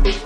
Unang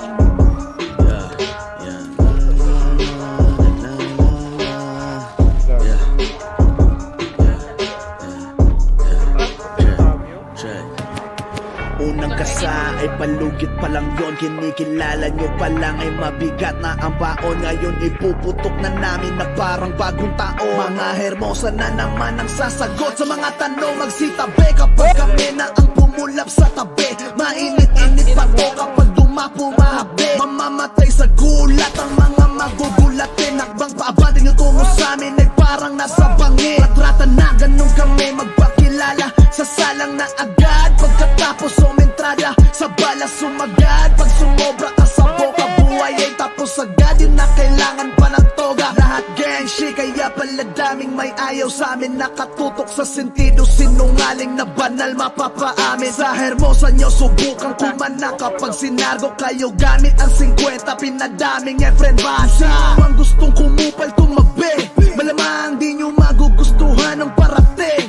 kasa ay palugit pa lang yon. Kinikilala nyo pa lang ay mabigat na ang baon. Ngayon ipuputok na namin na parang bagong taon. Mga hermosa na naman ang sasagot sa mga tanong. Magsitabi kapag kami na ang pumulap sa tabi. Mainit-init pa to kapag dumapo mahabi. Mamamatay sa gulat ang mga magugulat. Tinakbang paabadin yung tungo sa amin ay parang nasa bangin. Ratrata na ganun kami magpakilala sa salang na agad. Pagkatapos umentrada sa bala sumagad. Pag sumobra ka sa boka buhay ay tapos agad. Yun na kailangan pa ng toga. Lahat gangshi kaya pala daming may ayaw sa amin. Nakatutok sa sentido sinungaling na banal mapapaamin. Sa hermosa nyo subukan kumana kapag sinargo kayo gamit ang 50 pinadaming friend basa. Ang gustong kumupal tumabi, malamang di nyo magugustuhan ang parating.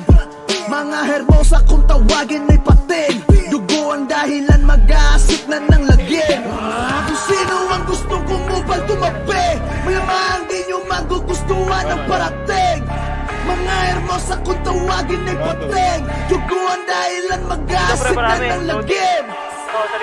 Mga hermosa kung tawagin ay pating. Dugo ang dahilan mag-aasik na ng lagim. Kung sino ang gustong kumupal tumabi, malamang di nyo magugustuhan ang parating. Mga hermosa kung tawagin ay pating. Dugo ang dahilan mag-aasik na ng lagim.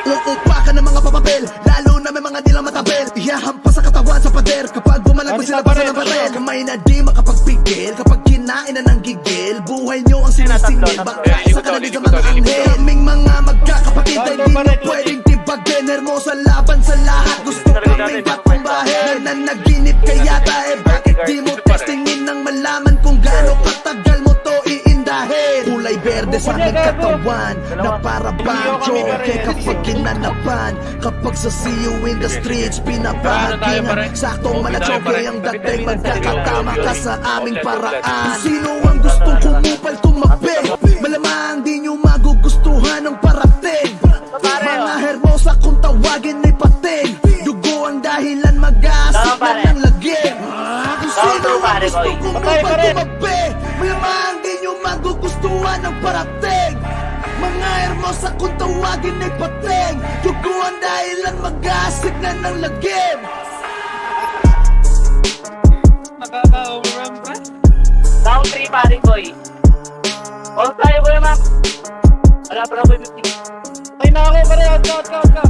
Uupa ka ng mga papapel, lalo na may mga dilang matabel. Iyahampas sa katawan sa pader kapag bumalag sila basa ng barel. Kamay na di makapagpigil kapag kinain na ng gigil. Buhay nyo ang sinisingil, baka isa ka na din sa mga anghel. Kaming mga magkakapatid ay di na pwedeng tibagin. Hermosa laban sa lahat, gusto kaming patumbahin. Nananaginip ka yata eh bakit di mo testingin nang malaman kung gaano katagal mo to iindahin. Kulay berde sa aming katawan na para bang joke kapag kinanapan. Kapag sa see you in the streets pinapahagingan. Saktong malachoke ang dating magkakatama ka sa aming paraan. Sino ang gustong kumupal tumabi, malamang di nyo magugustuhan ang parating. Mga hermosa kung tawagin ay pating. Dugo ang dahilan mag-aasik na ng lagim. Kung sino ang gustong kumupal tumabi, malamang di nyo magugustuhan ang parating. Mga hermosa kung tawagin ay pating. Dugo ang dahilan mag-aasik na ng lagim. Nakaka-overwhelm ka? Down 3 paring boy. All tayo boy Mac. Wala pa na boy 50. Ay na ako pare, out ka.